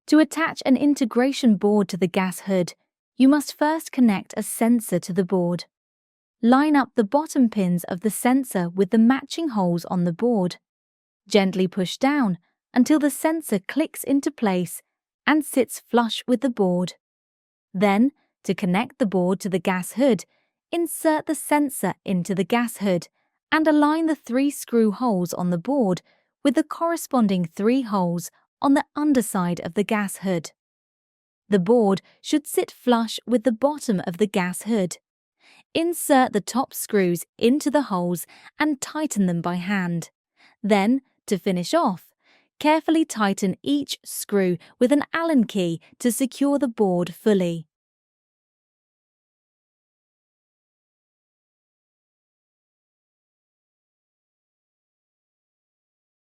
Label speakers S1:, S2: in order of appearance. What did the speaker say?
S1: To attach an integration board to the gas hood, you must first connect a sensor to the board. Line up the bottom pins of the sensor with the matching holes on the board. Gently push down until the sensor clicks into place and sits flush with the board. Then, to connect the board to the gas hood, insert the sensor into the gas hood and align the 3 screw holes on the board with the corresponding 3 holes on the underside of the gas hood. The board should sit flush with the bottom of the gas hood. Insert the top screws into the holes and tighten them by hand. Then, to finish off, carefully tighten each screw with an Allen key to secure the board fully.